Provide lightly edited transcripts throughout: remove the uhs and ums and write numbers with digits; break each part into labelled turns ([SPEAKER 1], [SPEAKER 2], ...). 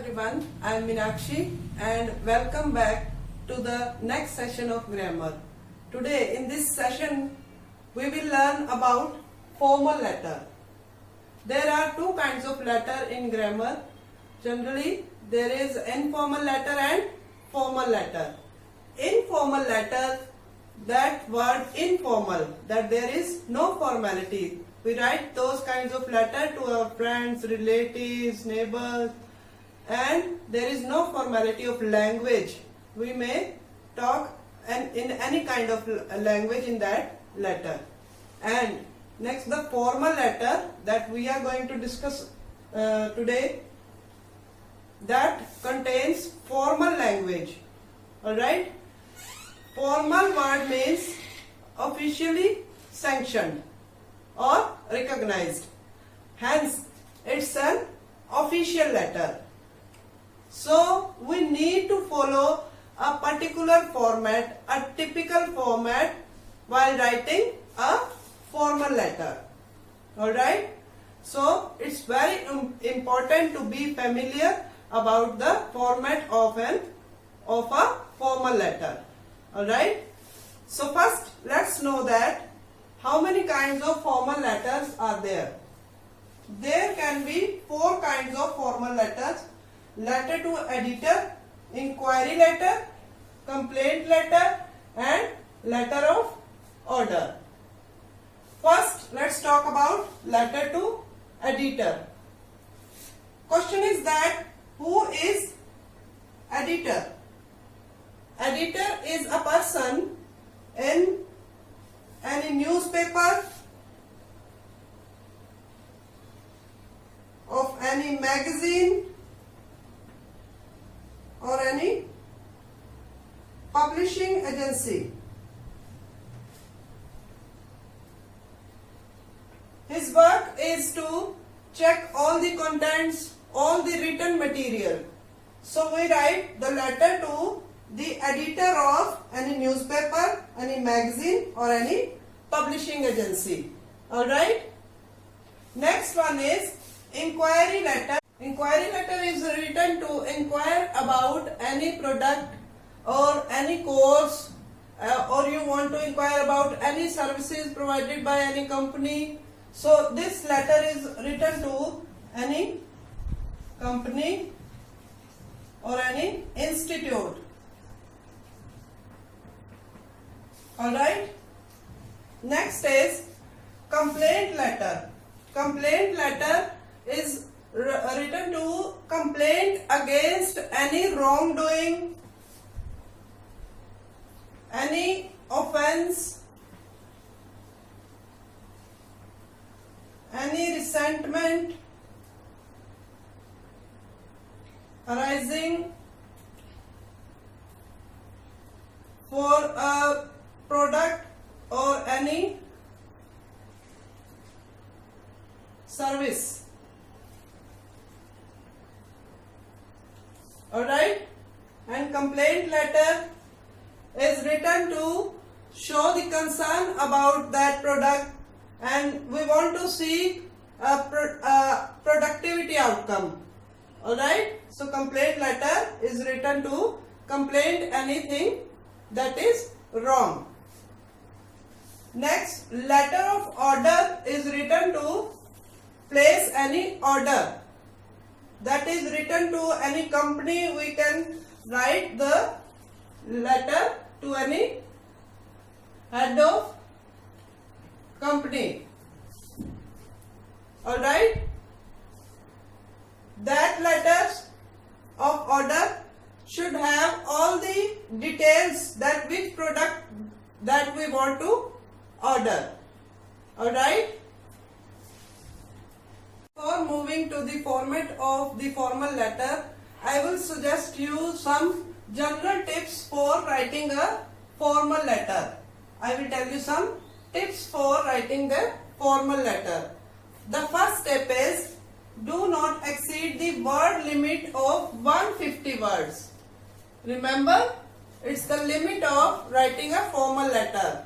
[SPEAKER 1] everyone, I am Meenakshi and welcome back to the next session of grammar. Today in this session we will learn about formal letter. There are two kinds of letter in grammar. Generally there is informal letter and formal letter. Informal letter, that word informal, that there is no formality. We write those kinds of letter to our friends, relatives, neighbors, and there is no formality of language. We may talk in any kind of language in that letter. And next, the formal letter that we are going to discuss today, that contains formal language. Alright? Formal word means officially sanctioned or recognized. Hence, it's an official letter. So, we need to follow a particular format, a typical format while writing a formal letter. Alright? So, it's very important to be familiar about the format of a formal letter. Alright? So, first, let's know that how many kinds of formal letters are there. There can be four kinds of formal letters: letter to editor, inquiry letter, complaint letter, and letter of order. First, let's talk about letter to editor. Question is that who is editor? Editor is a person in any newspaper, of any magazine, or any publishing agency. His work is to check all the contents, all the written material. So we write the letter to the editor of any newspaper, any magazine, or any publishing agency. Alright? Next one is inquiry letter. Inquiry letter is written to inquire about any product or any course, or you want to inquire about any services provided by any company. So this letter is written to any company or any institute. Alright? Next is complaint letter. Complaint letter is written to complaint against any wrongdoing, any offense, any resentment arising for a product or any service. Alright? And complaint letter is written to show the concern about that product, and we want to see a productivity outcome. Alright? So complaint letter is written to complain anything that is wrong. Next, letter of order is written to place any order. That is written to any company. We can write the letter to any head of company. Alright? That letters of order should have all the details that which product that we want to order. Alright? Before moving to the format of the formal letter, I will suggest you some general tips for writing a formal letter. I will tell you some tips for writing the formal letter. The first step is do not exceed the word limit of 150 words. Remember, it's the limit of writing a formal letter.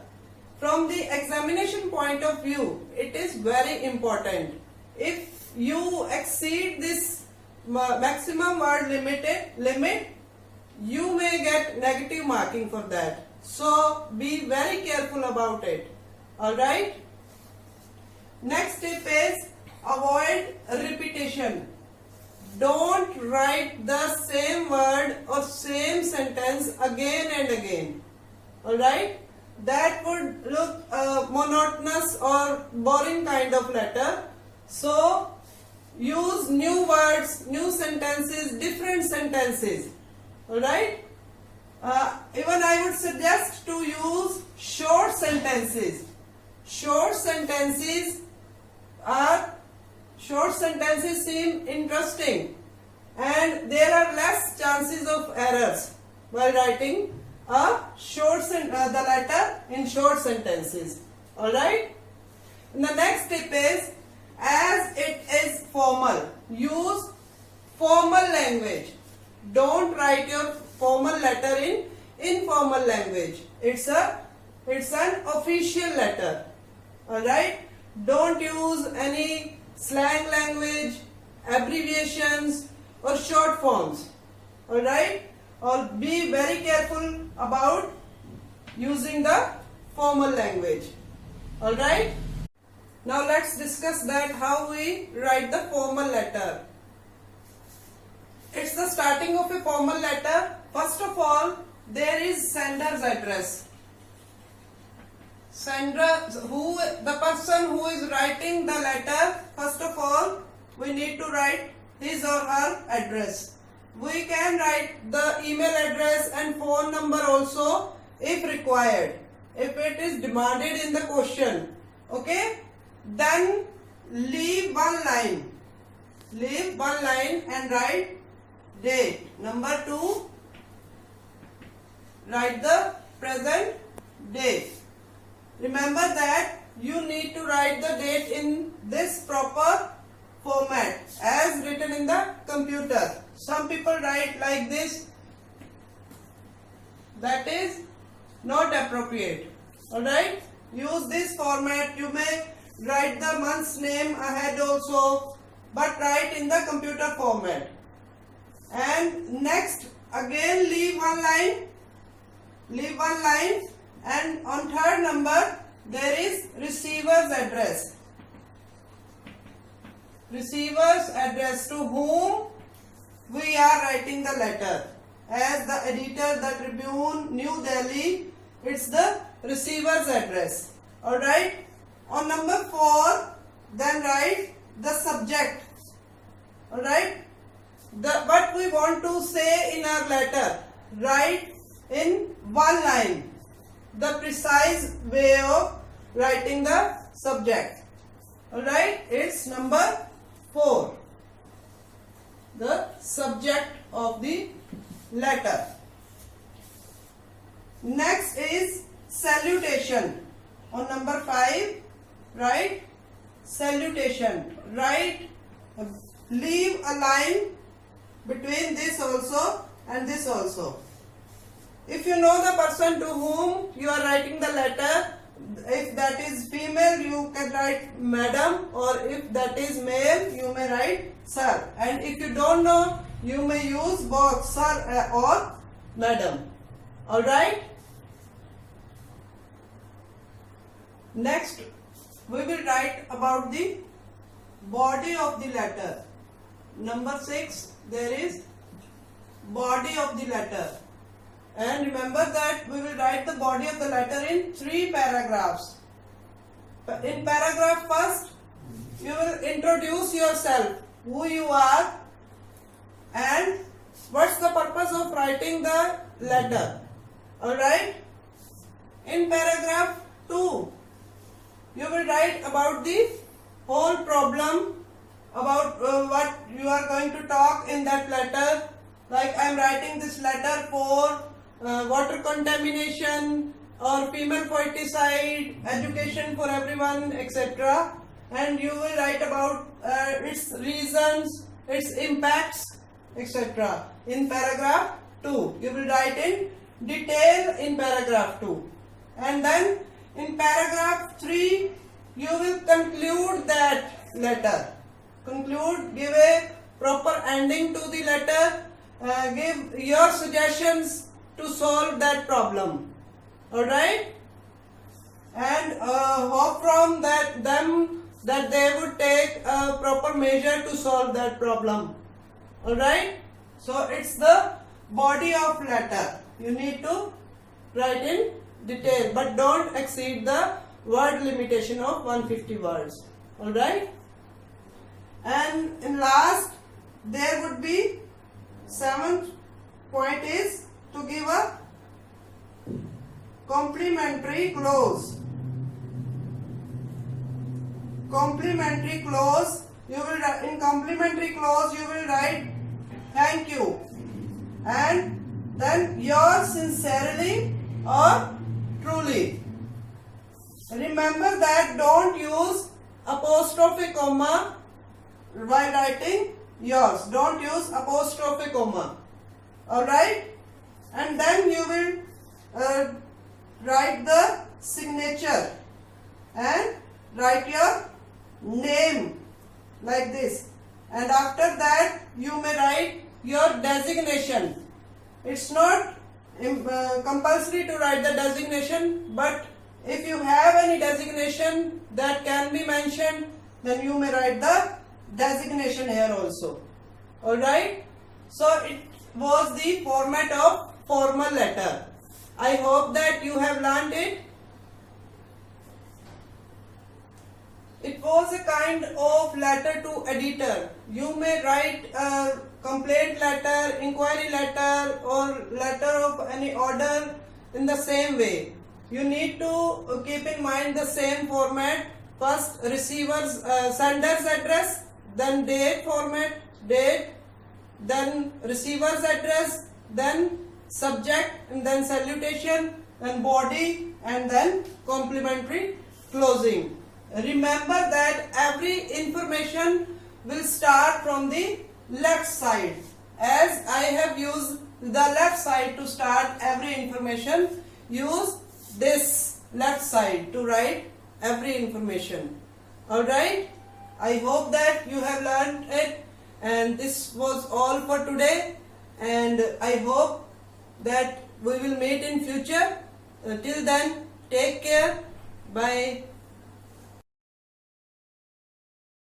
[SPEAKER 1] From the examination point of view, it is very important. If you exceed this maximum word limit, you may get negative marking for that. So be very careful about it. Alright. Next tip is avoid repetition. Don't write the same word or same sentence again and again. Alright. That would look monotonous or boring kind of letter. So use new words, new sentences, different sentences. Alright. Even I would suggest to use short sentences. Short sentences seem interesting, and there are less chances of errors while writing the letter in short sentences. Alright. The next tip is, as it is formal, use formal language. Don't write your formal letter in informal language. It's an official letter. Alright. Don't use any slang language, abbreviations or short forms. Alright. Or be very careful about using the formal language. Alright. Now let's discuss that how we write the formal letter. It's the starting of a formal letter. First of all, there is sender's address. The person who is writing the letter, first of all, we need to write his or her address. We can write the email address and phone number also if required, if it is demanded in the question. Okay? Then leave one line and write date. Number 2, write the present date. Remember that you need to write the date in this proper format as written in the computer. Some people write like this. That is not appropriate. Alright? Use this format. You may write the month's name ahead also, but write in the computer format. And next, again leave one line, and on third number there is receiver's address. Receiver's address, to whom we are writing the letter. As the editor, the Tribune, New Delhi, it's the receiver's address. Alright. On number 4, then write the subject. Alright. What we want to say in our letter, write in one line. The precise way of writing the subject. Alright. It's number 4. The subject of the letter. Next is salutation. On number 5, write salutation. Leave a line between this also and this also. If you know the person to whom you are writing the letter, if that is female, you can write madam, or if that is male, you may write sir. And if you don't know, you may use both sir or madam. Alright? Next, we will write about the body of the letter. Number 6, there is body of the letter. And remember that we will write the body of the letter in 3 paragraphs. In paragraph first, you will introduce yourself, who you are and what's the purpose of writing the letter. Alright? In paragraph 2, you will write about the whole problem, about what you are going to talk in that letter. Like I am writing this letter for water contamination or female poeticide, education for everyone, etc. And you will write about its reasons, its impacts, etc. in paragraph 2. You will write in detail in paragraph 2. And then in paragraph 3, you will conclude that letter. Give a proper ending to the letter. Give your suggestions to solve that problem. Alright? And hope from them that they would take a proper measure to solve that problem. Alright? So it's the body of letter. You need to write in detail, but don't exceed the word limitation of 150 words. Alright? And in last, there would be 7th point is to give a complementary clause. Complementary clause, you will in complementary clause you will write thank you and then yours sincerely or truly. Remember that don't use apostrophe comma while writing yours. Don't use apostrophe comma. Alright? And then you will write the signature and write your name like this. And after that you may write your designation. It's not compulsory to write the designation, but if you have any designation that can be mentioned, then you may write the designation here also. Alright? So it was the format of formal letter. I hope that you have learned it. It was a kind of letter to editor. You may write a complaint letter, inquiry letter or letter of any order in the same way. You need to keep in mind the same format. First receiver's sender's address, then date format, date, then receiver's address, then subject, and then salutation, and body, and then complimentary closing. Remember that every information will start from the left side. As I have used the left side to start every information, use this left side to write every information. Alright? I hope that you have learned it, and this was all for today, and I hope that we will meet in future. Till then, take care. Bye.